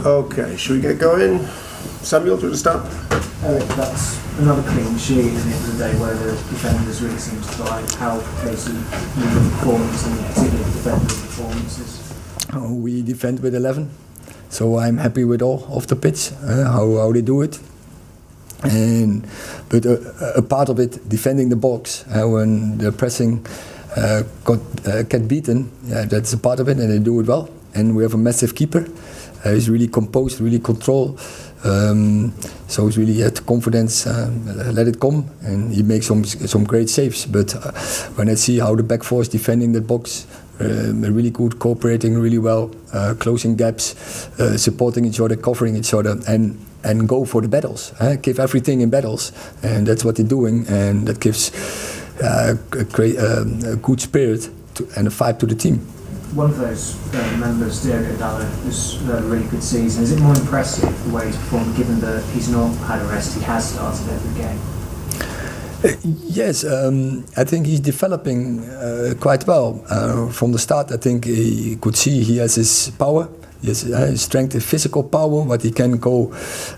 Okay, should we get going? Samuel, do you want to start? Eric, that's another clean sheet, isn't it, the day where the defenders really seem to thrive. How they see the performance and particularly the defenders' performances? We defend with 11, so I'm happy with all of the pitch, how they do it. But a part of it, defending the box, when the pressing get beaten, that's a part of it, and they do it well. And we have a massive keeper. He's really composed, really controlled. So he's really had confidence, let it come, and he makes some great saves. But when I see how the back four is defending that box, really good, cooperating really well, closing gaps, supporting each other, covering each other, and go for the battles. Give everything in battles, and that's what they're doing, and that gives a good spirit and a fight to the team. One of those members, Diego Dalla, has had a really good season. Is it more impressive the way he's performed, given that he's not had a rest, he has started every game? Yes, I think he's developing quite well. From the start, I think he could see he has his power, his strength, his physical power, what he can go,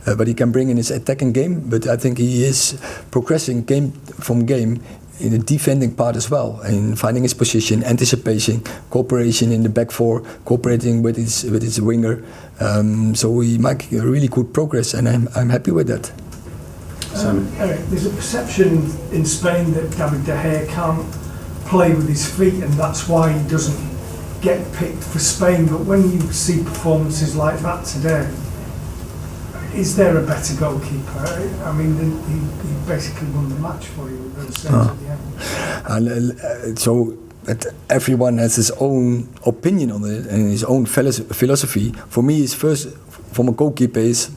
what he can bring in his attacking game. But I think he is progressing game from game in the defending part as well, in finding his position, anticipation, cooperation in the back four, cooperating with his winger. So he makes really good progress, and I'm happy with that. Eric, there's a perception in Spain that David De Gea can't play with his feet, and that's why he doesn't get picked for Spain. But when you see performances like that today, is there a better goalkeeper? I mean, he basically won the match for you with those saves at the end. So everyone has his own opinion on it and his own philosophy. For me, it's first, from a goalkeeper, is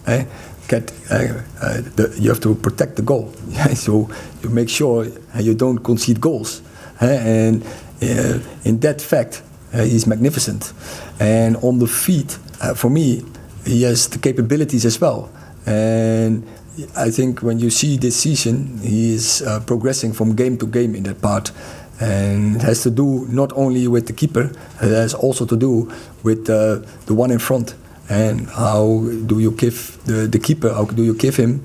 you have to protect the goal. So you make sure you don't concede goals. And in that fact, he's magnificent. And on the feet, for me, he has the capabilities as well. And I think when you see this season, he is progressing from game to game in that part. And it has to do not only with the keeper, it has also to do with the one in front. And how do you give the keeper, how do you give him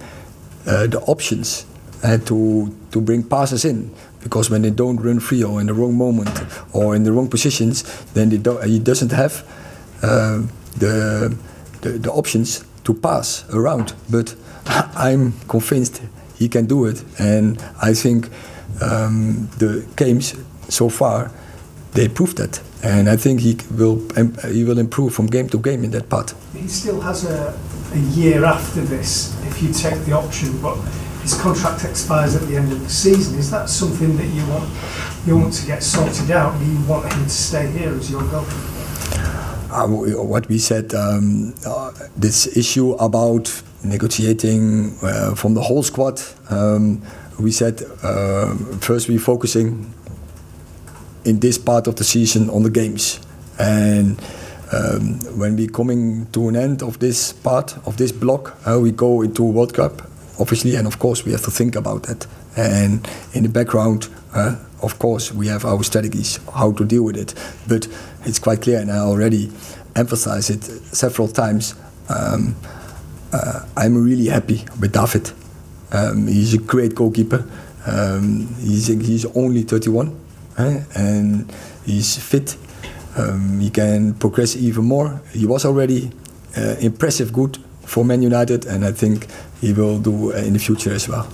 the options to bring passes in? Because when they don't run free or in the wrong moment or in the wrong positions, then he doesn't have the options to pass around. But I'm convinced he can do it, and I think the games so far they proved that, and I think he will improve from game to game in that part. He still has a year after this if you take the option, but his contract expires at the end of the season. Is that something that you want to get sorted out? Do you want him to stay here as your goalkeeper? What we said, this issue about negotiating from the whole squad, we said first we're focusing in this part of the season on the games, and when we're coming to an end of this part of this block, we go into World Cup, obviously, and of course we have to think about that. And in the background, of course, we have our strategies how to deal with it. But it's quite clear, and I already emphasized it several times. I'm really happy with David. He's a great goalkeeper. He's only 31, and he's fit. He can progress even more. He was already impressive good for Man United, and I think he will do in the future as well.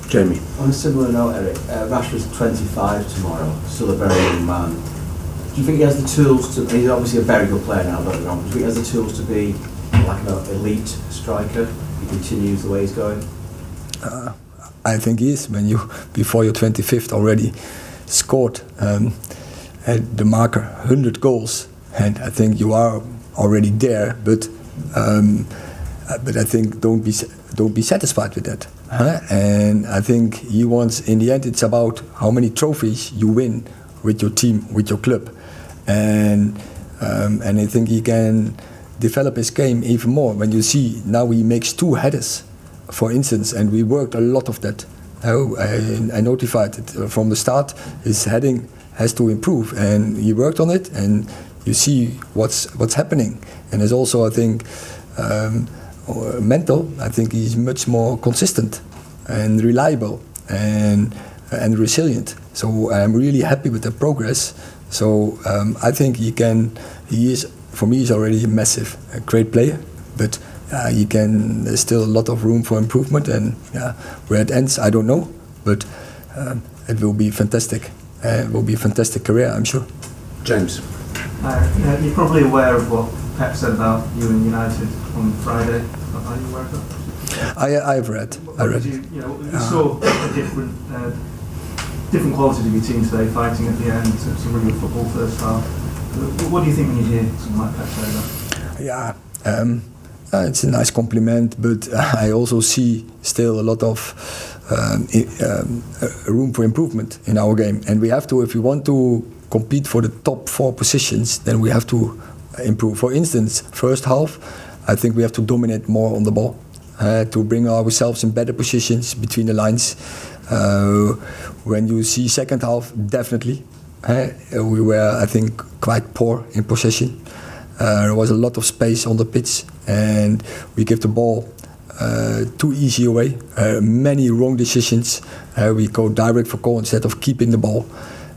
Jamie. On a similar note, Eric, Rashford's 25 tomorrow, still a very young man. Do you think he has the tools to, he's obviously a very good player now, don't get me wrong, do you think he has the tools to be like an elite striker if he continues the way he's going? I think he is. When you, before your 25th already scored at the marker 100 goals, and I think you are already there, but I think don't be satisfied with that. And I think he wants, in the end, it's about how many trophies you win with your team, with your club, and I think he can develop his game even more. When you see now he makes 2 headers, for instance, and we worked a lot of that. I notified it from the start. His heading has to improve, and he worked on it, and you see what's happening. And there's also, I think, mental. I think he's much more consistent and reliable and resilient. So I'm really happy with the progress. So I think he is, for me, he's already a great player, but there's still a lot of room for improvement, and where it ends, I don't know, but it will be fantastic. It will be a fantastic career, I'm sure. James. You're probably aware of what Pep said about you and United on Friday. Are you aware of that? I've read. You saw a different quality of your team today, fighting at the end, some really good football first half. What do you think when you hear something like Pep say that? It's a nice compliment, but I also see still a lot of room for improvement in our game, and we have to, if we want to compete for the top 4 positions, then we have to improve. For instance, first half, I think we have to dominate more on the ball, to bring ourselves in better positions between the lines. When you see second half, definitely, we were, I think, quite poor in possession. There was a lot of space on the pitch, and we gave the ball too easy away. Many wrong decisions. We go direct for goal instead of keeping the ball.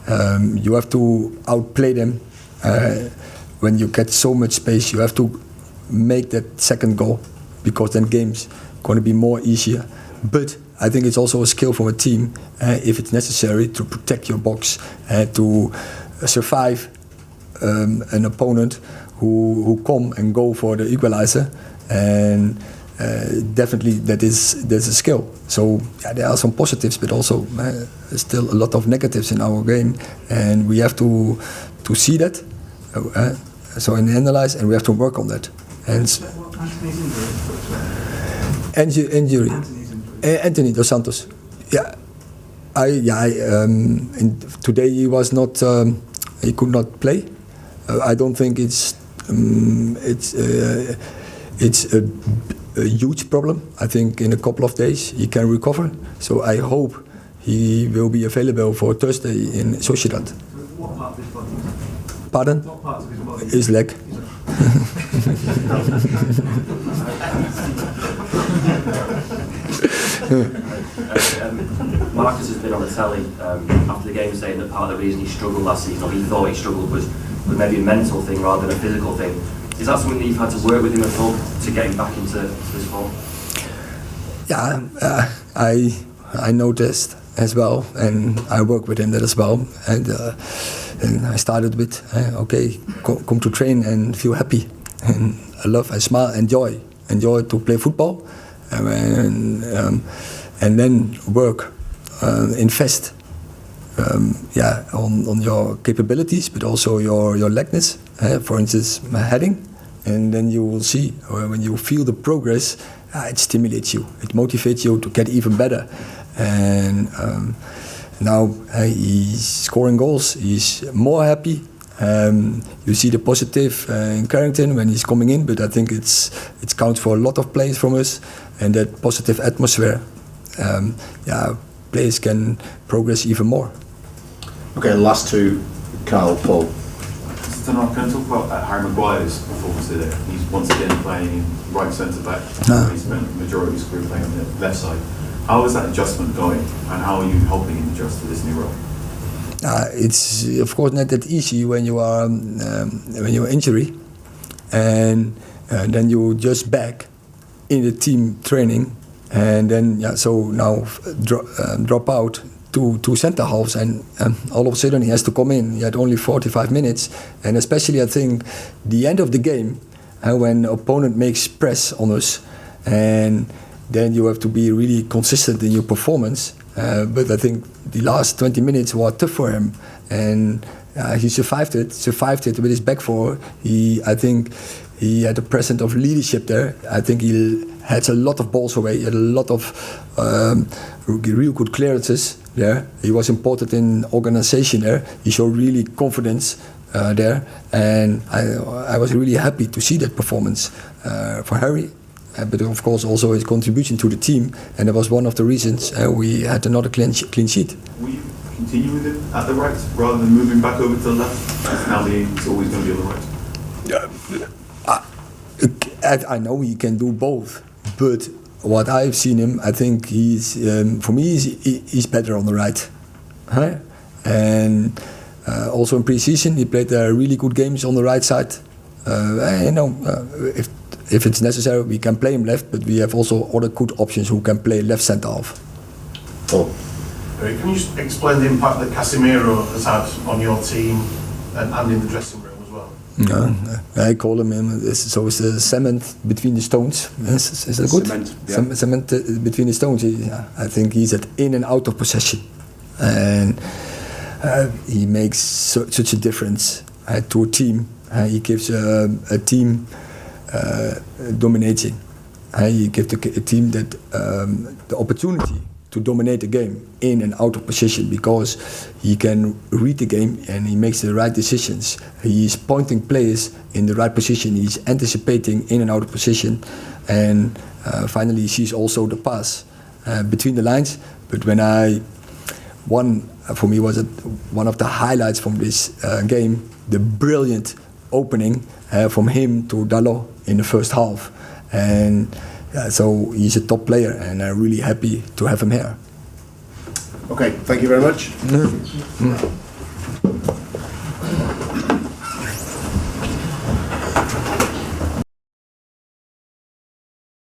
You have to outplay them. When you get so much space, you have to make that second goal, because then games going to be more easier. But I think it's also a skill from a team, if it's necessary, to protect your box, to survive an opponent who come and go for the equalizer, and definitely there's a skill. So there are some positives, but also still a lot of negatives in our game, and we have to see that. So in the analyze, and we have to work on that. And injury. Anthony Dos Santos. Today he was not. He could not play. I don't think it's a huge problem. I think in a couple of days he can recover. So I hope he will be available for Thursday in Sociedad. What part of his body? Pardon? What part of his body? His leg. Marcus has been on the telly after the game saying that part of the reason he struggled last season, or he thought he struggled, was maybe a mental thing rather than a physical thing. Is that something that you've had to work with him at all to get him back into this form? Yeah, I noticed as well, and I work with him that as well. And I started with, come to train and feel happy, and I smile, enjoy to play football, and then work, invest, on your capabilities, but also your likeness. For instance, my heading, and then you will see when you feel the progress, it stimulates you, it motivates you to get even better. And now he's scoring goals. He's more happy. You see the positive in Carrington when he's coming in, but I think it counts for a lot of players from us, and that positive atmosphere. Players can progress even more. Okay, last two, Carl, Paul. Can I talk about Harry Maguire's performance today? He's once again playing right centre back. He spent the majority of his career playing on the left side. How is that adjustment going, and how are you helping him adjust to this new role? It's of course not that easy when you are injury, and then you just back in the team training, and then so now drop out two centre halves, and all of a sudden he has to come in. He had only 45 minutes, and especially I think the end of the game, when the opponent makes press on us, and then you have to be really consistent in your performance. But I think the last 20 minutes were tough for him, and he survived it with his back four. I think he had a presence of leadership there. I think he had a lot of balls away. He had a lot of real good clearances there. He was important in organisation there. He showed really confidence there, and I was really happy to see that performance for Harry. But of course also his contribution to the team, and that was one of the reasons we had another clean sheet. Were you continue with him at the right rather than moving back over to the left? Now he's always going to be on the right. I know he can do both, but what I've seen him, I think he's for me he's better on the right, huh? And also in pre-season he played really good games on the right side. If it's necessary we can play him left, but we have also other good options who can play left centre half. Paul. Can you just explain the impact that Casemiro has had on your team and in the dressing room as well? I call him it's the cement between the stones. Is that good? Cement, yeah. Cement between the stones. I think he's in and out of possession, and he makes such a difference to a team. He gives a team dominating. He gives a team that the opportunity to dominate the game in and out of position, because he can read the game and he makes the right decisions. He is pointing players in the right position. He's anticipating in and out of position, and finally he sees also the pass between the lines. But for me was one of the highlights from this game, the brilliant opening from him to Dalot in the first half. And so he's a top player, and I'm really happy to have him here. Okay, thank you very much.